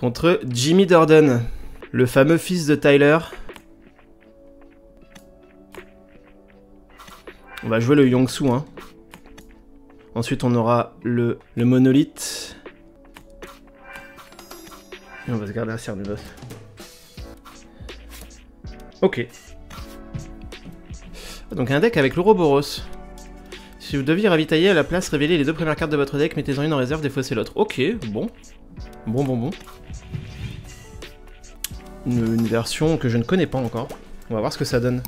contre Jimmy Durden, le fameux fils de Tyler. On va jouer le Yongsu, hein. Ensuite, on aura le monolithe. Et on va se garder un Cernunnos. Ok. Donc un deck avec l'Ouroboros. Si vous deviez ravitailler à la place, révélez les 2 premières cartes de votre deck, mettez-en une en réserve, défaussez l'autre. Ok, bon. Bon. Une version que je ne connais pas encore. On va voir ce que ça donne.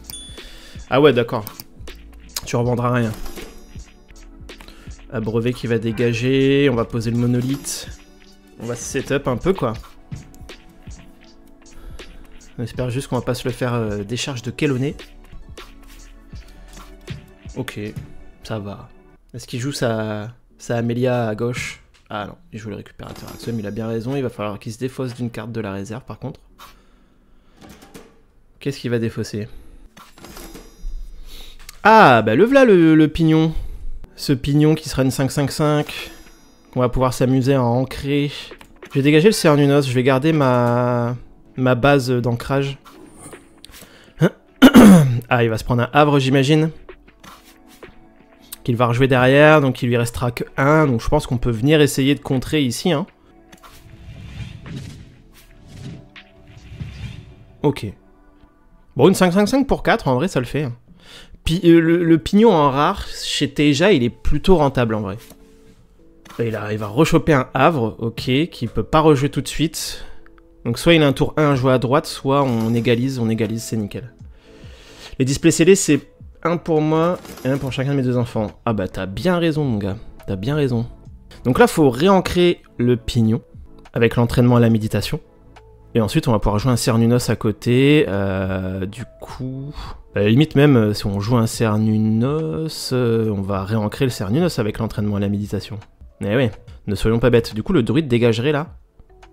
Ah ouais, d'accord. Tu revendras rien. Abreuvé qui va dégager, on va poser le monolithe. On va se setup un peu, quoi. On espère juste qu'on va pas se le faire décharge de Kelowné. Ok, ça va. Est-ce qu'il joue sa Amelia à gauche? Ah non, il joue le récupérateur Axum, il a bien raison, il va falloir qu'il se défausse d'une carte de la réserve par contre. Qu'est-ce qu'il va défausser? Ah, bah le voilà le pignon. Ce pignon qui sera une 5-5-5, qu'on va pouvoir s'amuser à ancrer. Je vais dégager le Cernunnos, je vais garder ma base d'ancrage. Ah, il va se prendre un havre, j'imagine. Qu'il va rejouer derrière, donc il lui restera que 1, donc je pense qu'on peut venir essayer de contrer ici, hein. Ok. Bon, une 5-5-5 pour 4, en vrai, ça le fait. Puis, le pignon en rare, chez Teja, il est plutôt rentable, en vrai. Il va rechoper un havre, ok, qui peut pas rejouer tout de suite. Donc soit il a un tour 1 à jouer à droite, soit on égalise, c'est nickel. Les displays scellés, c'est 1 pour moi et 1 pour chacun de mes 2 enfants. Ah bah t'as bien raison mon gars, t'as bien raison. Donc là faut réancrer le pignon avec l'entraînement à la méditation. Et ensuite on va pouvoir jouer un Cernunnos à côté. Du coup, à la limite même si on joue un Cernunnos, on va réancrer le Cernunnos avec l'entraînement à la méditation. Mais ouais, ne soyons pas bêtes. Du coup le druide dégagerait là,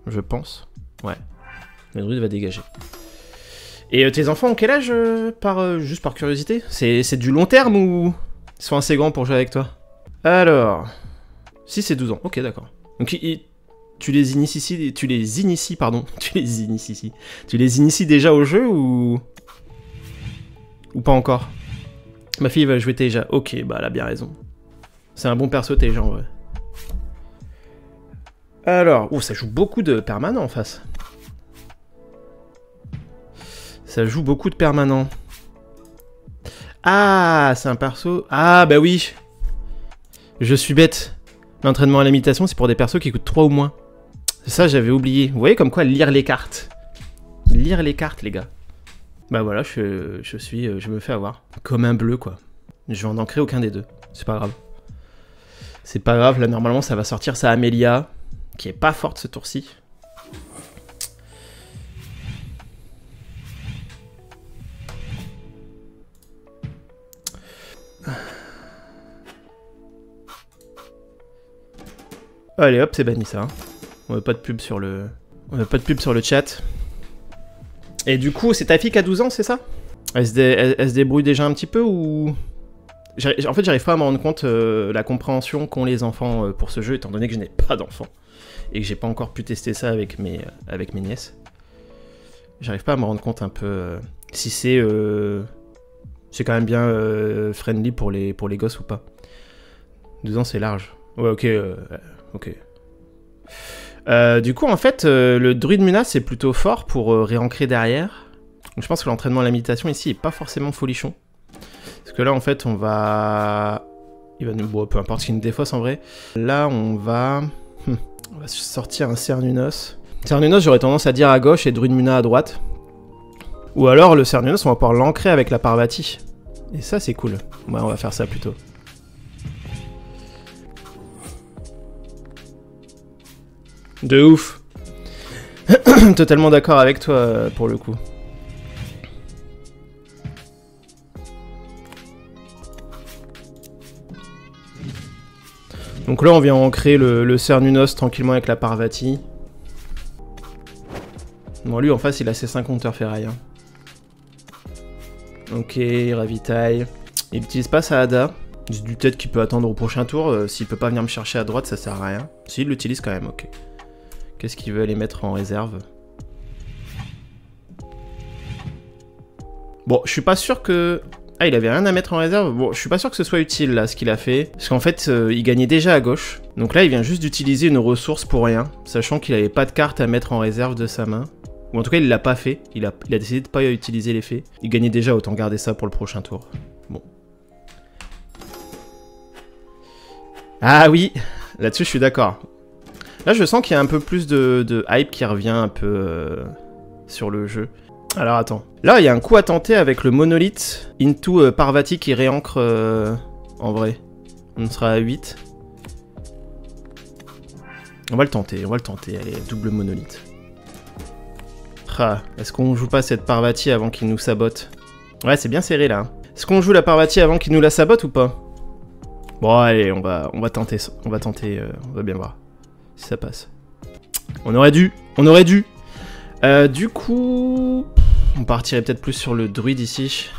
je pense. Ouais, le druide va dégager. Et tes enfants ont quel âge, juste par curiosité? C'est du long terme ou ils sont assez grands pour jouer avec toi? Alors... Si c'est 12 ans, ok d'accord. Donc tu les inities, tu les inities déjà au jeu ou pas encore? Ma fille va jouer Teja, ok, bah elle a bien raison. C'est un bon perso Teja en vrai. Alors, oh ça joue beaucoup de permanents en face. Ça joue beaucoup de permanents. Ah, c'est un perso... Ah, bah oui. Je suis bête. L'entraînement à l'imitation, c'est pour des persos qui coûtent 3 ou moins. Ça, j'avais oublié. Vous voyez comme quoi lire les cartes. Lire les cartes, les gars. Bah voilà, je me fais avoir. Comme un bleu, quoi. Je vais en ancrer aucun des deux. C'est pas grave. C'est pas grave, là, normalement, ça va sortir sa Amelia, qui est pas forte ce tour-ci. Allez hop, c'est banni ça. Hein. On veut pas de pub sur le... chat. Et du coup, c'est ta fille qui a 12 ans, c'est ça? Elle se débrouille déjà un petit peu ou... En fait, j'arrive pas à me rendre compte la compréhension qu'ont les enfants pour ce jeu, étant donné que je n'ai pas d'enfants. Et que j'ai pas encore pu tester ça avec mes nièces. J'arrive pas à me rendre compte un peu si c'est quand même bien friendly pour les gosses ou pas. 12 ans, c'est large. Ouais, ok. Ok. Du coup, en fait, le druide Muna, c'est plutôt fort pour réancrer derrière. Donc, je pense que l'entraînement à la méditation ici est pas forcément folichon. Parce que là, en fait, on va... Il va nous... Bon, peu importe ce qu'il nous défausse, en vrai. Là, on va sortir un Cernunnos. Cernunnos, j'aurais tendance à dire à gauche et druide Muna à droite. Ou alors, le Cernunnos, on va pouvoir l'ancrer avec la Parvati. Et ça, c'est cool. Ouais, on va faire ça plutôt. De ouf. Totalement d'accord avec toi pour le coup. Donc là on vient ancrer le Cernunnos tranquillement avec la Parvati. Bon lui en face il a ses 5 compteurs ferraille. Hein. Ok, il ravitaille. Il utilise pas sa Hada. Du peut-être qu'il peut attendre au prochain tour. S'il peut pas venir me chercher à droite ça sert à rien. S'il l'utilise quand même, ok. Qu'est-ce qu'il veut aller mettre en réserve? Bon, je suis pas sûr que... Ah, il avait rien à mettre en réserve. Bon, je suis pas sûr que ce soit utile, là, ce qu'il a fait. Parce qu'en fait, il gagnait déjà à gauche. Donc là, il vient juste d'utiliser une ressource pour rien. Sachant qu'il avait pas de carte à mettre en réserve de sa main. Ou en tout cas, il l'a pas fait. Il a décidé de pas utiliser l'effet. Il gagnait déjà, autant garder ça pour le prochain tour. Bon. Ah oui, là-dessus, je suis d'accord. Là, je sens qu'il y a un peu plus de hype qui revient un peu sur le jeu. Alors, attends. Là, il y a un coup à tenter avec le monolithe into Parvati qui réancre en vrai. On sera à 8. On va le tenter, allez, double monolithe. Ah, est-ce qu'on joue pas cette Parvati avant qu'il nous sabote? Ouais, c'est bien serré là. Est-ce qu'on joue la Parvati avant qu'il nous la sabote ou pas? Bon, allez, on va tenter, on va bien voir si ça passe. On aurait dû. Du coup, on partirait peut-être plus sur le druide ici.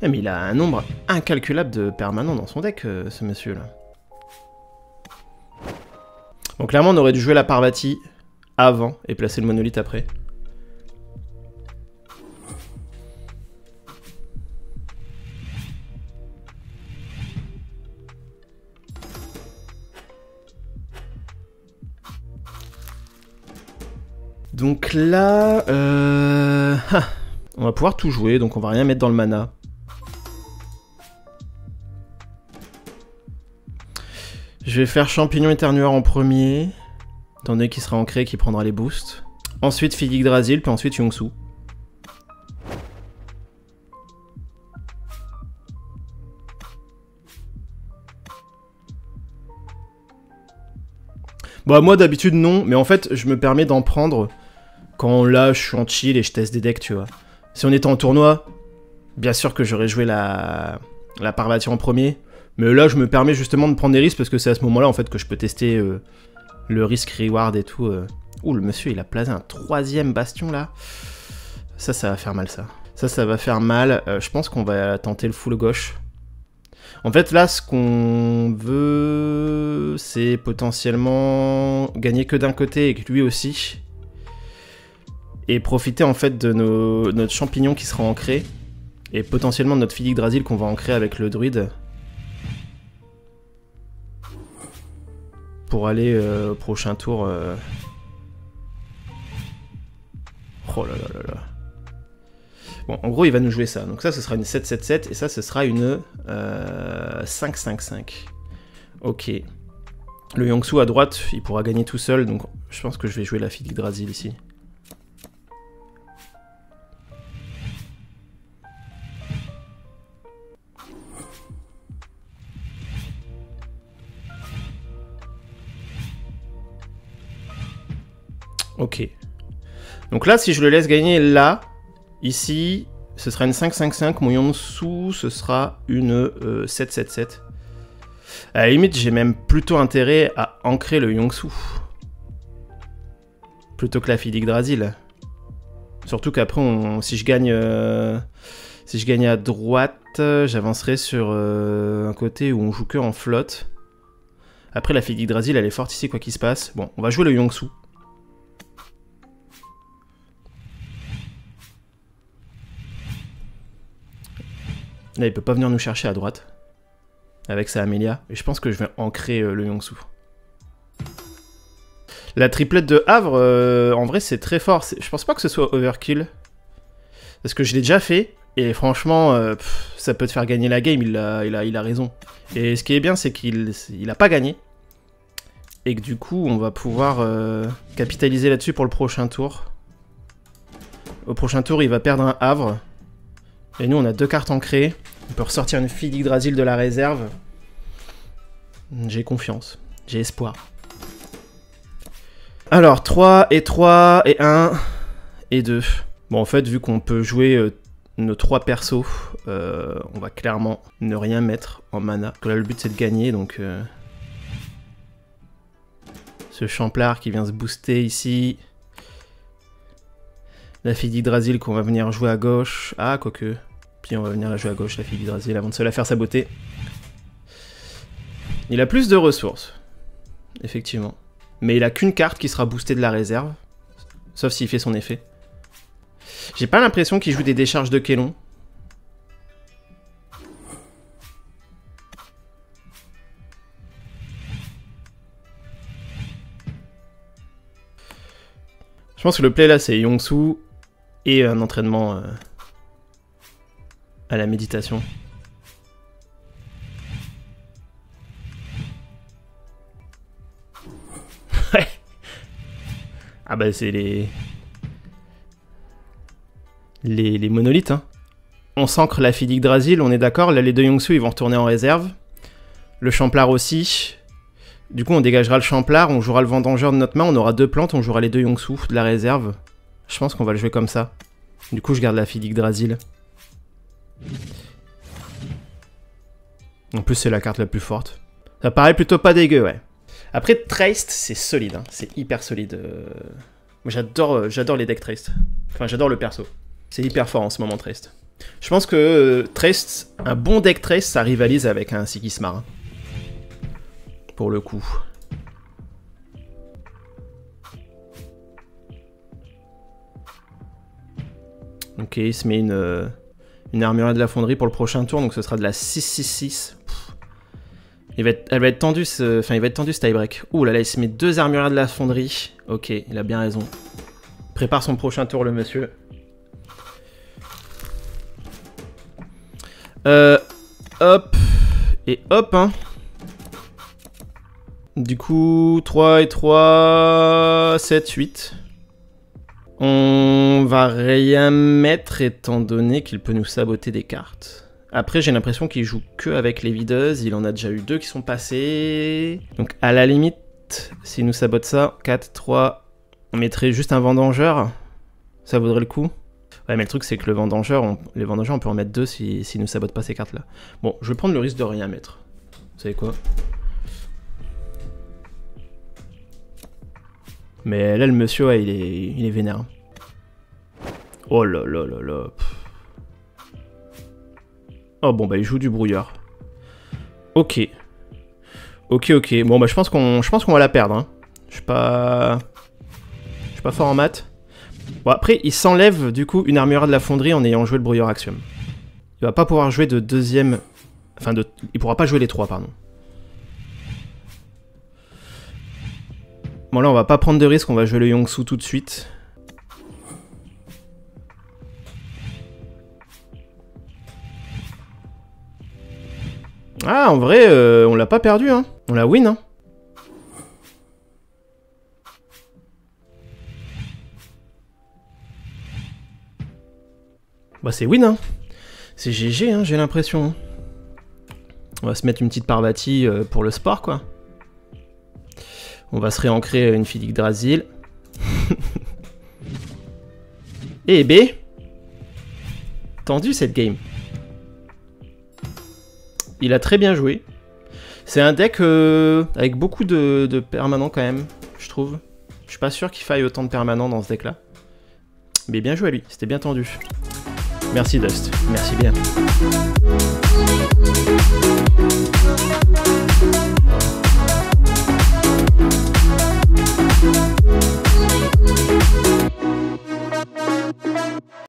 Mais il a un nombre incalculable de permanents dans son deck, ce monsieur-là. Bon, clairement, on aurait dû jouer la Parvati avant et placer le monolithe après. Donc là, on va pouvoir tout jouer, donc on va rien mettre dans le mana. Je vais faire Champignon Éternueur en premier, étant donné qu'il sera ancré et qu'il prendra les boosts. Ensuite Fille Yggdrasil, puis ensuite Yongsu. Bah moi d'habitude non, mais en fait je me permets d'en prendre quand là je suis en chill et je teste des decks, tu vois. Si on était en tournoi, bien sûr que j'aurais joué la Parvati en premier, mais là je me permets justement de prendre des risques parce que c'est à ce moment-là en fait que je peux tester le risque reward et tout. Ouh, le monsieur il a placé un 3ème bastion là. Ça va faire mal ça. Ça va faire mal. Je pense qu'on va tenter le full gauche. En fait, là, ce qu'on veut, c'est potentiellement gagner que d'un côté et que lui aussi. Et profiter, en fait, de notre champignon qui sera ancré. Et potentiellement de notre Fille Yggdrasil qu'on va ancrer avec le druide. Pour aller au prochain tour. Oh là là là là. Bon, en gros, il va nous jouer ça. Donc ça, ce sera une 7-7-7, et ça, ce sera une 5-5-5. Ok. Le Yongsu à droite, il pourra gagner tout seul, donc je pense que je vais jouer la Fille Yggdrasil ici. Ok. Donc là, si je le laisse gagner là... Ici, ce sera une 5-5-5, mon Yongsu, ce sera une 7-7-7. À la limite, j'ai même plutôt intérêt à ancrer le Yongsu. Plutôt que la Fille Yggdrasil. Surtout qu'après, si je gagne à droite, j'avancerai sur un côté où on joue que en flotte. Après, la Fille Yggdrasil, elle est forte ici, quoi qu'il se passe. Bon, on va jouer le Yongsu. Là, il peut pas venir nous chercher à droite. Avec sa Amelia. Et je pense que je vais ancrer le Yongsu. La triplette de Havre, en vrai, c'est très fort. Je pense pas que ce soit overkill. Parce que je l'ai déjà fait. Et franchement, ça peut te faire gagner la game. Il a raison. Et ce qui est bien, c'est qu'il a pas gagné. Et que du coup, on va pouvoir capitaliser là-dessus pour le prochain tour. Au prochain tour, il va perdre un Havre. Et nous, on a 2 cartes ancrées. On peut ressortir une Fille Yggdrasil de la réserve. J'ai confiance. J'ai espoir. Alors, 3 et 3 et 1 et 2. Bon, en fait, vu qu'on peut jouer nos 3 persos, on va clairement ne rien mettre en mana. Là, le but, c'est de gagner, donc... Ce Champlard qui vient se booster ici. La Fille d'Yggdrasil qu'on va venir jouer à gauche. Ah, quoique. Puis on va venir la jouer à gauche, la fille d'Yggdrasil, avant de se la faire saboter. Il a plus de ressources. Effectivement. Mais il a qu'une carte qui sera boostée de la réserve. Sauf s'il fait son effet. J'ai pas l'impression qu'il joue des décharges de Kélon. Je pense que le play là c'est Yongsu et un entraînement à la méditation. Ouais. Ah bah c'est les monolithes. Hein. On s'ancre la fille d'Yggdrasil, on est d'accord. Là les deux Yongsu ils vont retourner en réserve. Le Champlar aussi. Du coup, on dégagera le Champlar, on jouera le Vendangeur de notre main, on aura 2 plantes, on jouera les 2 Yongsu de la réserve. Je pense qu'on va le jouer comme ça. Du coup, je garde la fille d'Yggdrasil. En plus, c'est la carte la plus forte. Ça paraît plutôt pas dégueu, ouais. Après, Traced, c'est solide, hein. C'est hyper solide. Moi, j'adore les decks Traced. Enfin, j'adore le perso. C'est hyper fort en ce moment, Traced. Je pense que Traced, un bon deck Traced, ça rivalise avec un Sigismar. Hein. Pour le coup. Ok, il se met une armure de la fonderie pour le prochain tour, donc ce sera de la 6-6-6. Elle va être tendue, enfin il va être tendu ce tie-break. Ouh là là, il se met 2 armures de la fonderie. Ok, il a bien raison. Prépare son prochain tour le monsieur. Hop. Et hop, hein. Du coup, 3 et 3, 7, 8. On va rien mettre étant donné qu'il peut nous saboter des cartes. Après, j'ai l'impression qu'il joue que avec les videuses. Il en a déjà eu 2 qui sont passés. Donc, à la limite, s'il nous sabote ça, 4, 3, on mettrait juste un Vendangeur. Ça vaudrait le coup. Ouais, mais le truc, c'est que les Vendangeurs, on peut en mettre 2 s'il nous sabote pas ces cartes-là. Bon, je vais prendre le risque de rien mettre. Vous savez quoi ? Mais là, le monsieur, ouais, il est vénère. Oh là là là là. Oh bon, bah il joue du brouilleur. Ok. Ok. Bon, bah je pense qu'on va la perdre. Hein. Je suis pas fort en maths. Bon, après, il s'enlève du coup une armure de la fonderie en ayant joué le brouilleur Axiom. Il va pas pouvoir jouer de deuxième... Enfin, il pourra pas jouer les 3, pardon. Bon là on va pas prendre de risque, on va jouer le Yongsu tout de suite. Ah en vrai on l'a pas perdu hein, on l'a win hein. Bah c'est win hein, c'est GG hein, j'ai l'impression. On va se mettre une petite Parvati pour le sport quoi. On va se réancrer une fille d'Yggdrasil. Et B. Tendu cette game. Il a très bien joué. C'est un deck avec beaucoup de permanents quand même, je trouve. Je suis pas sûr qu'il faille autant de permanents dans ce deck là. Mais bien joué à lui, c'était bien tendu. Merci Dust, merci bien.